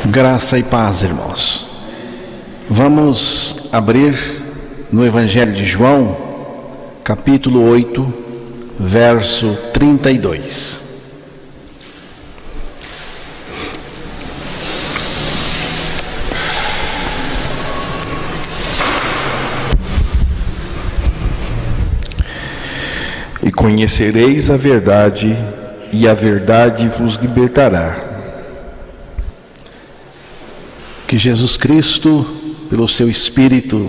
Graça e paz, irmãos. Vamos abrir no Evangelho de João, capítulo 8, verso 32. E conhecereis a verdade, e a verdade vos libertará. Que Jesus Cristo, pelo seu Espírito,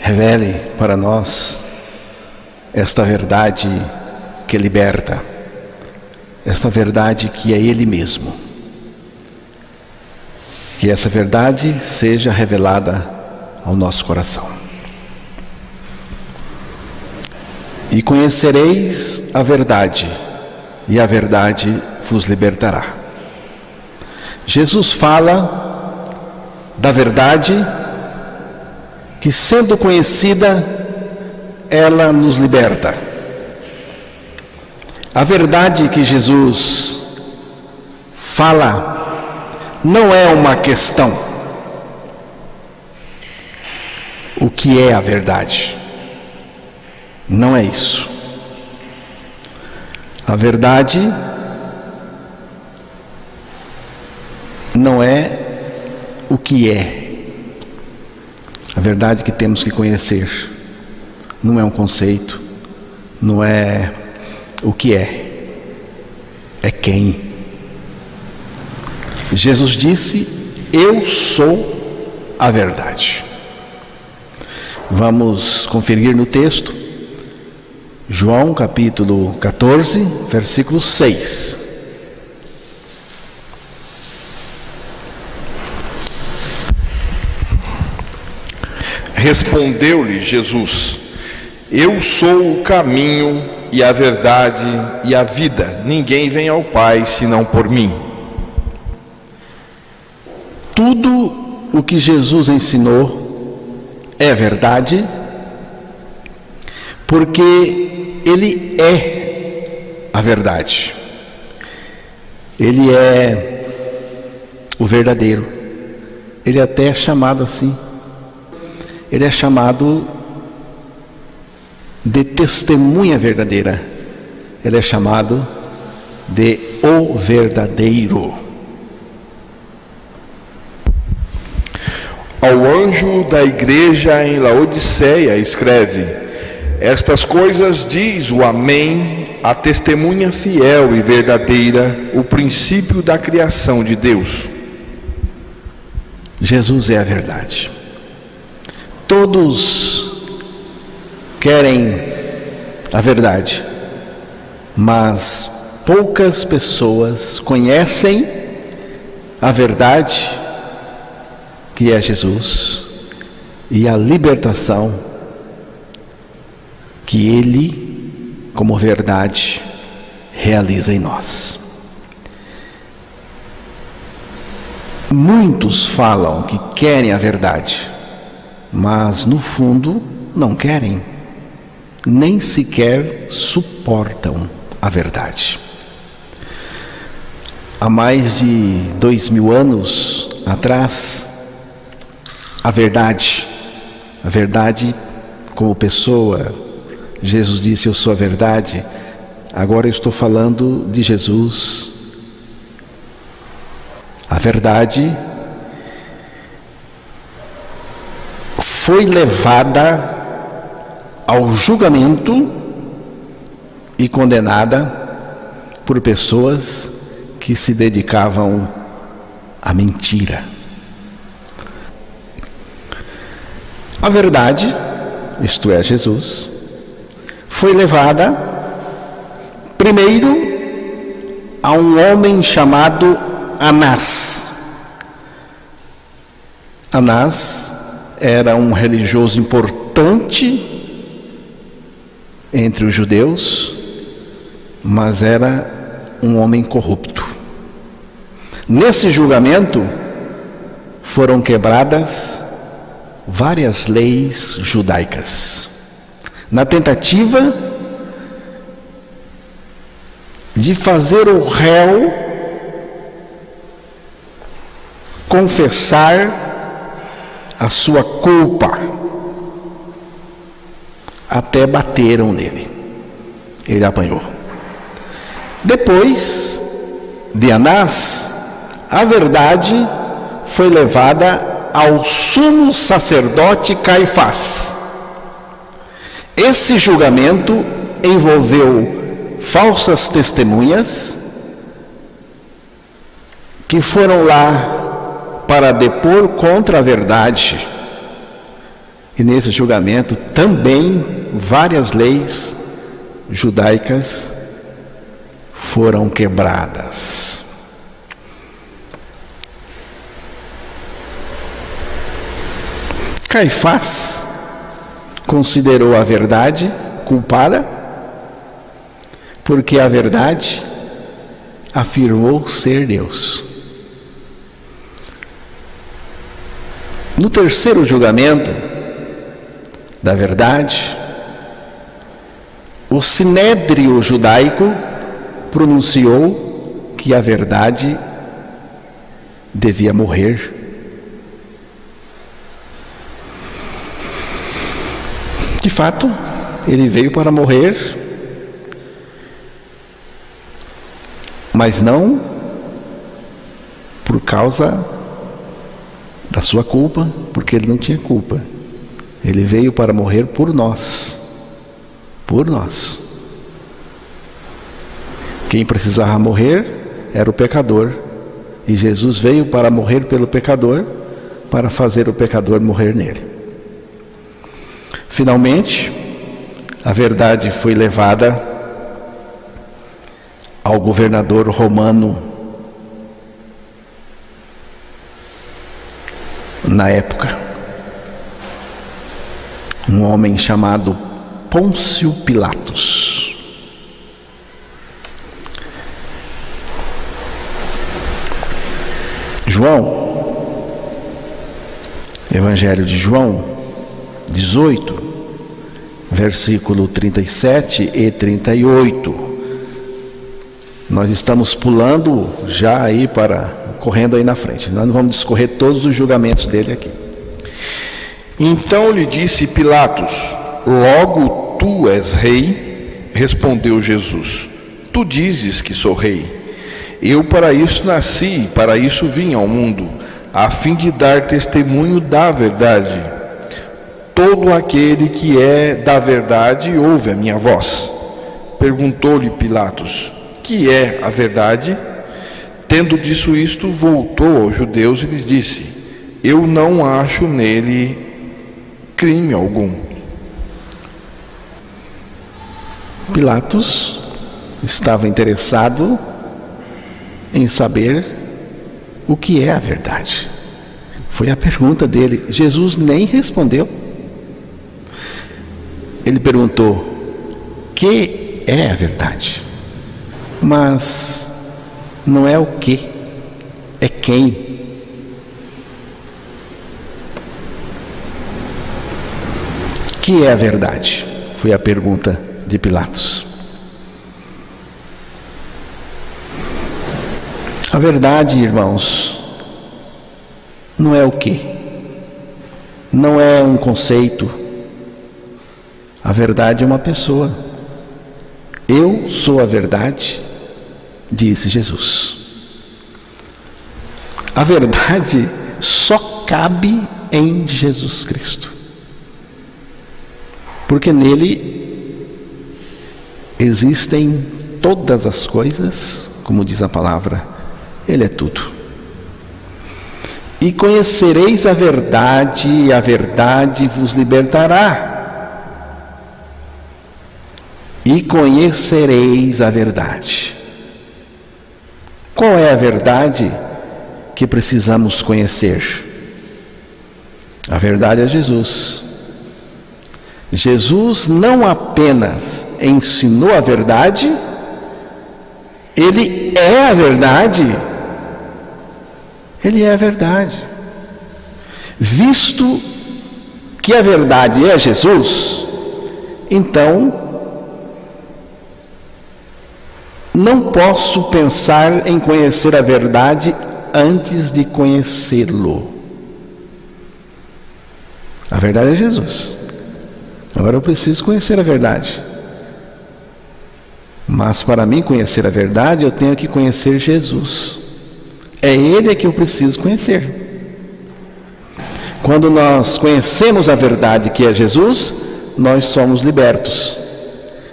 revele para nós esta verdade que liberta, esta verdade que é Ele mesmo. Que essa verdade seja revelada ao nosso coração. E conhecereis a verdade, e a verdade vos libertará. Jesus fala da verdade que, sendo conhecida, ela nos liberta. A verdade que Jesus fala não é uma questão. O que é a verdade? Não é isso. A verdade não é o que é. A verdade que temos que conhecer não é um conceito, não é o que é quem. Jesus disse: eu sou a verdade. Vamos conferir no texto, João capítulo 14, versículo 6. Respondeu-lhe Jesus: eu sou o caminho e a verdade e a vida. Ninguém vem ao Pai senão por mim. Tudo o que Jesus ensinou é verdade, porque Ele é a verdade. Ele é o verdadeiro. Ele até é chamado assim. Ele é chamado de testemunha verdadeira. Ele é chamado de o verdadeiro. Ao anjo da igreja em Laodiceia escreve: estas coisas diz o Amém, a testemunha fiel e verdadeira, o princípio da criação de Deus. Jesus é a verdade. Todos querem a verdade, mas poucas pessoas conhecem a verdade, que é Jesus, e a libertação que Ele, como verdade, realiza em nós. Muitos falam que querem a verdade, mas no fundo não querem, nem sequer suportam a verdade. Há mais de 2000 anos atrás, a verdade como pessoa, Jesus disse: eu sou a verdade. Agora eu estou falando de Jesus. A verdade foi levada ao julgamento e condenada por pessoas que se dedicavam à mentira. A verdade, isto é, Jesus, foi levada primeiro a um homem chamado Anás. Anás era um religioso importante entre os judeus, mas era um homem corrupto. Nesse julgamento foram quebradas várias leis judaicas, na tentativa de fazer o réu confessar a sua culpa. Até bateram nele. Ele apanhou. Depois de Anás, a verdade foi levada ao sumo sacerdote Caifás. Esse julgamento envolveu falsas testemunhas que foram lá para depor contra a verdade. E nesse julgamento também várias leis judaicas foram quebradas. Caifás considerou a verdade culpada, porque a verdade afirmou ser Deus. No terceiro julgamento da verdade, o sinédrio judaico pronunciou que a verdade devia morrer. De fato, ele veio para morrer, mas não por causa da sua culpa, porque ele não tinha culpa. Ele veio para morrer por nós. Por nós. Quem precisava morrer era o pecador. E Jesus veio para morrer pelo pecador, para fazer o pecador morrer nele. Finalmente, a verdade foi levada ao governador romano na época, um homem chamado Pôncio Pilatos. João, Evangelho de João 18, versículo 37 e 38. Nós estamos pulando já aí correndo aí na frente. Nós não vamos discorrer todos os julgamentos dele aqui. Então lhe disse Pilatos: logo tu és rei? Respondeu Jesus: tu dizes que sou rei. Eu para isso nasci, para isso vim ao mundo, a fim de dar testemunho da verdade. Todo aquele que é da verdade ouve a minha voz. Perguntou-lhe Pilatos: que é a verdade? Tendo dito isto, voltou aos judeus e lhes disse: eu não acho nele crime algum. Pilatos estava interessado em saber o que é a verdade. Foi a pergunta dele. Jesus nem respondeu. Ele perguntou: que é a verdade? Mas não é o que, é quem. Que é a verdade? Foi a pergunta de Pilatos. A verdade, irmãos, não é o que, não é um conceito. A verdade é uma pessoa. Eu sou a verdade, disse Jesus. A verdade só cabe em Jesus Cristo, porque nele existem todas as coisas, como diz a palavra. Ele é tudo. E conhecereis a verdade, e a verdade vos libertará. E conhecereis a verdade. Qual é a verdade que precisamos conhecer? A verdade é Jesus. Jesus não apenas ensinou a verdade, Ele é a verdade. Ele é a verdade. Visto que a verdade é Jesus, então não posso pensar em conhecer a verdade antes de conhecê-lo. A verdade é Jesus. Agora eu preciso conhecer a verdade. Mas para mim conhecer a verdade, eu tenho que conhecer Jesus. É Ele que eu preciso conhecer. Quando nós conhecemos a verdade, que é Jesus, nós somos libertos.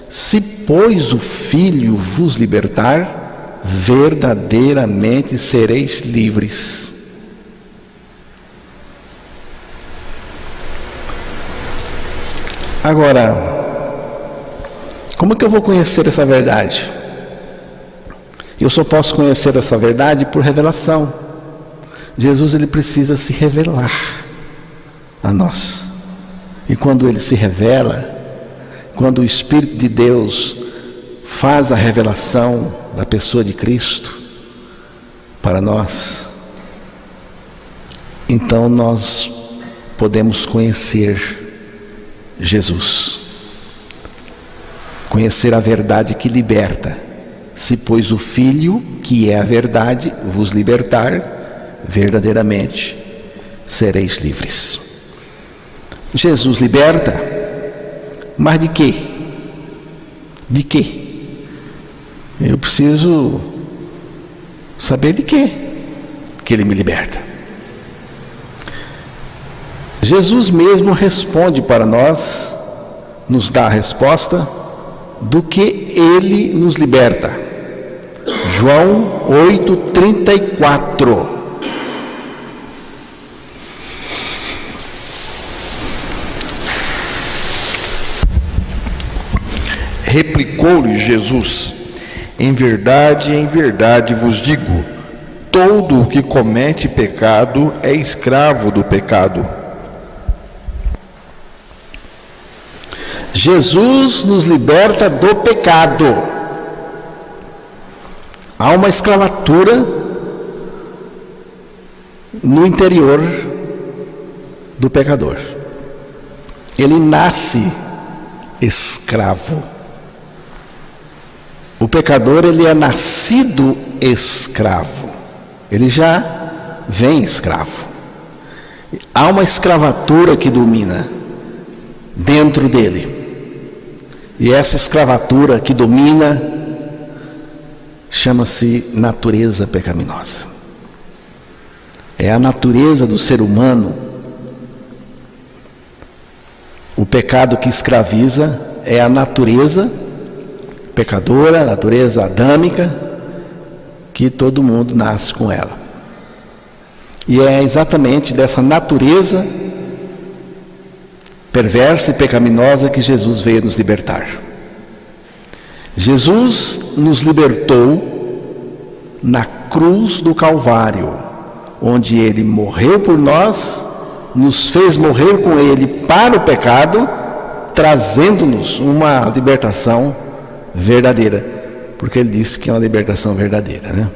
Se, pois, o Filho vos libertar, verdadeiramente sereis livres. Agora, como que eu vou conhecer essa verdade? Eu só posso conhecer essa verdade por revelação. Jesus, ele precisa se revelar a nós. E quando ele se revela, quando o Espírito de Deus faz a revelação da pessoa de Cristo para nós, então nós podemos conhecer Jesus, conhecer a verdade que liberta. Se, pois, o Filho, que é a verdade, vos libertar, verdadeiramente sereis livres. Jesus liberta, mas de quê? De quê? Eu preciso saber de quê que Ele me liberta. Jesus mesmo responde para nós, nos dá a resposta do que Ele nos liberta. João 8:34. Replicou-lhe Jesus: em verdade vos digo, todo o que comete pecado é escravo do pecado. Jesus nos liberta do pecado. Há uma escravatura no interior do pecador. Ele nasce escravo. O pecador, ele é nascido escravo. Ele já vem escravo. Há uma escravatura que domina dentro dele. E essa escravatura que domina chama-se natureza pecaminosa. É a natureza do ser humano. O pecado que escraviza é a natureza pecadora, a natureza adâmica, que todo mundo nasce com ela. E é exatamente dessa natureza perversa e pecaminosa que Jesus veio nos libertar. Jesus nos libertou na cruz do Calvário, onde Ele morreu por nós, nos fez morrer com Ele para o pecado, trazendo-nos uma libertação verdadeira, porque Ele disse que é uma libertação verdadeira, né?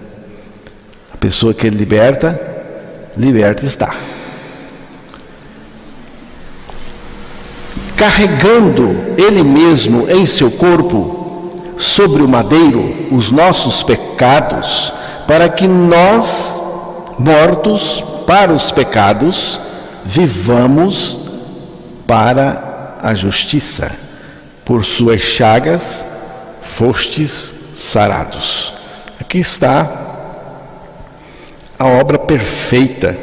A pessoa que Ele liberta, liberta está. Carregando Ele mesmo em seu corpo, sobre o madeiro, os nossos pecados, para que nós, mortos para os pecados, vivamos para a justiça. Por suas chagas fostes sarados. Aqui está a obra perfeita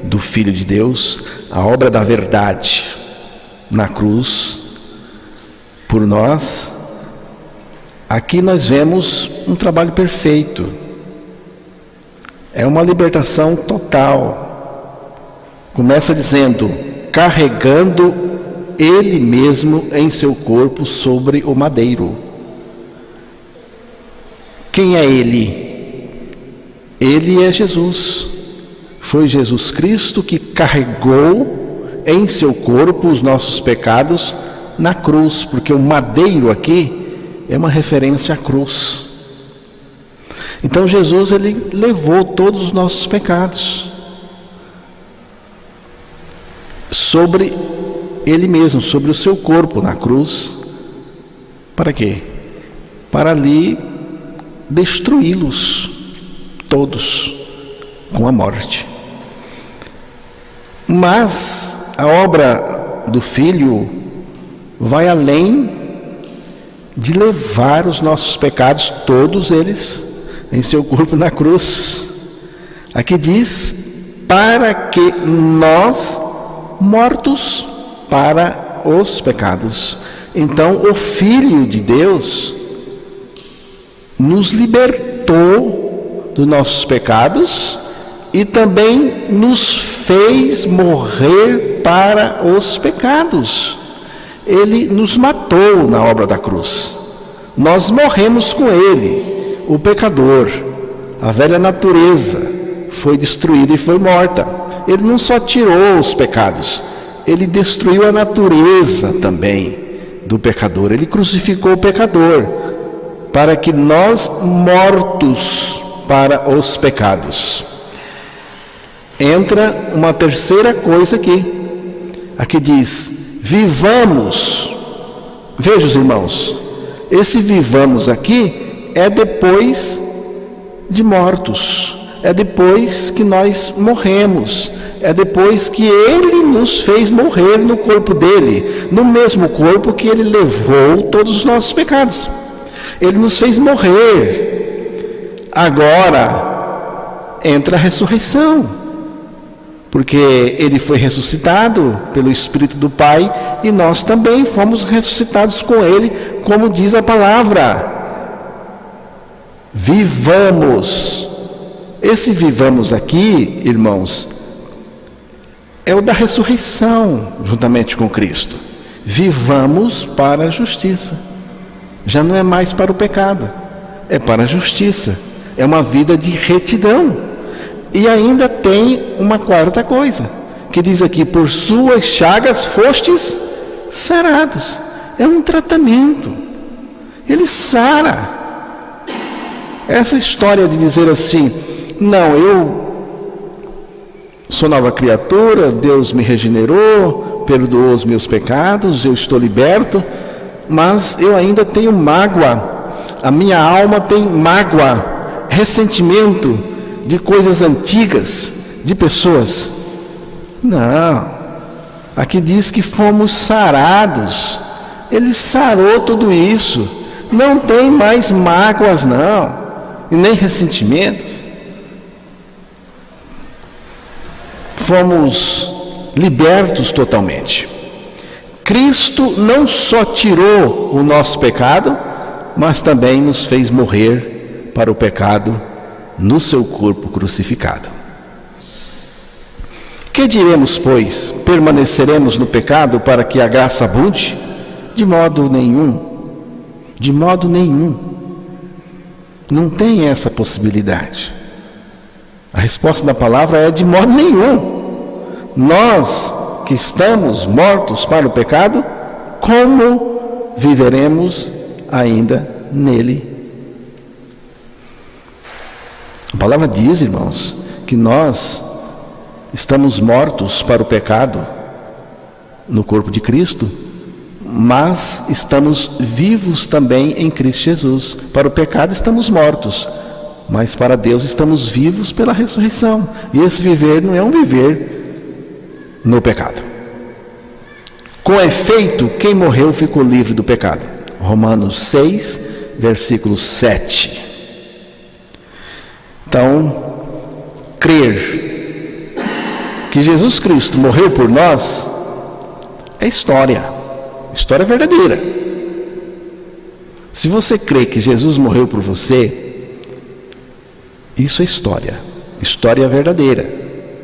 do Filho de Deus, a obra da verdade na cruz por nós. Aqui nós vemos um trabalho perfeito. É uma libertação total. Começa dizendo: carregando Ele mesmo em seu corpo sobre o madeiro. Quem é Ele? Ele é Jesus. Foi Jesus Cristo que carregou em seu corpo os nossos pecados na cruz, porque o madeiro aqui é uma referência à cruz. Então Jesus, ele levou todos os nossos pecados sobre Ele mesmo, sobre o seu corpo na cruz. Para quê? Para ali destruí-los todos, com a morte. Mas a obra do Filho vai além de levar os nossos pecados, todos eles, em seu corpo na cruz. Aqui diz, para que nós, mortos para os pecados. Então o Filho de Deus nos libertou dos nossos pecados e também nos fez morrer para os pecados. Ele nos matou na obra da cruz. Nós morremos com ele, o pecador. A velha natureza foi destruída e foi morta. Ele não só tirou os pecados, ele destruiu a natureza também do pecador. Ele crucificou o pecador para que nós, mortos para os pecados. Entra uma terceira coisa aqui. Aqui diz, vivamos. Veja, os irmãos, esse vivamos aqui é depois de mortos. É depois que nós morremos. É depois que ele nos fez morrer no corpo dele, no mesmo corpo que ele levou todos os nossos pecados. Ele nos fez morrer. Agora entra a ressurreição, porque ele foi ressuscitado pelo Espírito do Pai e nós também fomos ressuscitados com ele, como diz a palavra. Vivamos. Esse vivamos aqui, irmãos, é o da ressurreição, juntamente com Cristo. Vivamos para a justiça. Já não é mais para o pecado, é para a justiça. É uma vida de retidão. E ainda tem uma quarta coisa, que diz aqui, por suas chagas fostes sarados. É um tratamento. Ele sara. Essa história de dizer assim, não, eu sou nova criatura, Deus me regenerou, perdoou os meus pecados, eu estou liberto, mas eu ainda tenho mágoa, a minha alma tem mágoa, ressentimento de coisas antigas, de pessoas. Não, aqui diz que fomos sarados. Ele sarou tudo isso, não tem mais mágoas não, e nem ressentimentos. Fomos libertos totalmente. Cristo não só tirou o nosso pecado, mas também nos fez morrer para o pecado no seu corpo crucificado. Que diremos, pois? Permaneceremos no pecado para que a graça abunde? De modo nenhum. De modo nenhum. Não tem essa possibilidade. A resposta da palavra é de modo nenhum. Nós que estamos mortos para o pecado, como viveremos ainda nele? A palavra diz, irmãos, que nós estamos mortos para o pecado no corpo de Cristo, mas estamos vivos também em Cristo Jesus. Para o pecado estamos mortos, mas para Deus estamos vivos pela ressurreição. E esse viver não é um viver no pecado. Com efeito, quem morreu ficou livre do pecado. Romanos 6, versículo 7. Então, crer que Jesus Cristo morreu por nós é história verdadeira. Se você crê que Jesus morreu por você, isso é história verdadeira,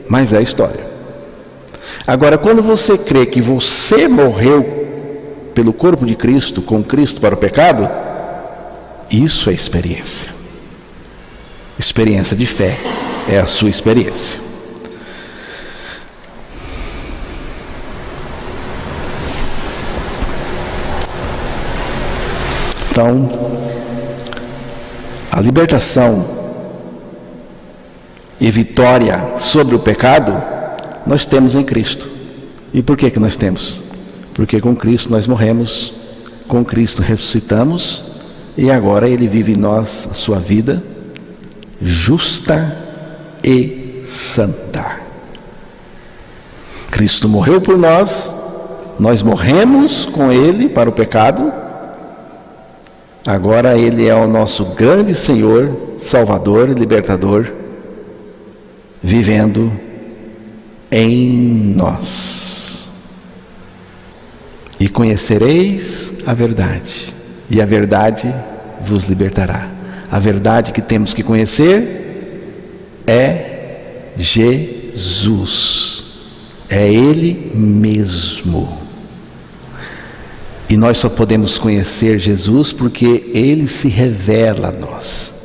mas é história. Agora, quando você crê que você morreu pelo corpo de Cristo, com Cristo para o pecado, isso é experiência. Experiência de fé é a sua experiência. Então, a libertação e vitória sobre o pecado nós temos em Cristo. E por que nós temos? Porque com Cristo nós morremos, com Cristo ressuscitamos, e agora Ele vive em nós a sua vida justa e santa. Cristo morreu por nós, nós morremos com Ele para o pecado, agora Ele é o nosso grande Senhor, Salvador e Libertador, vivendo em nós. E conhecereis a verdade, e a verdade vos libertará. A verdade que temos que conhecer é Jesus, é Ele mesmo. E nós só podemos conhecer Jesus porque Ele se revela a nós.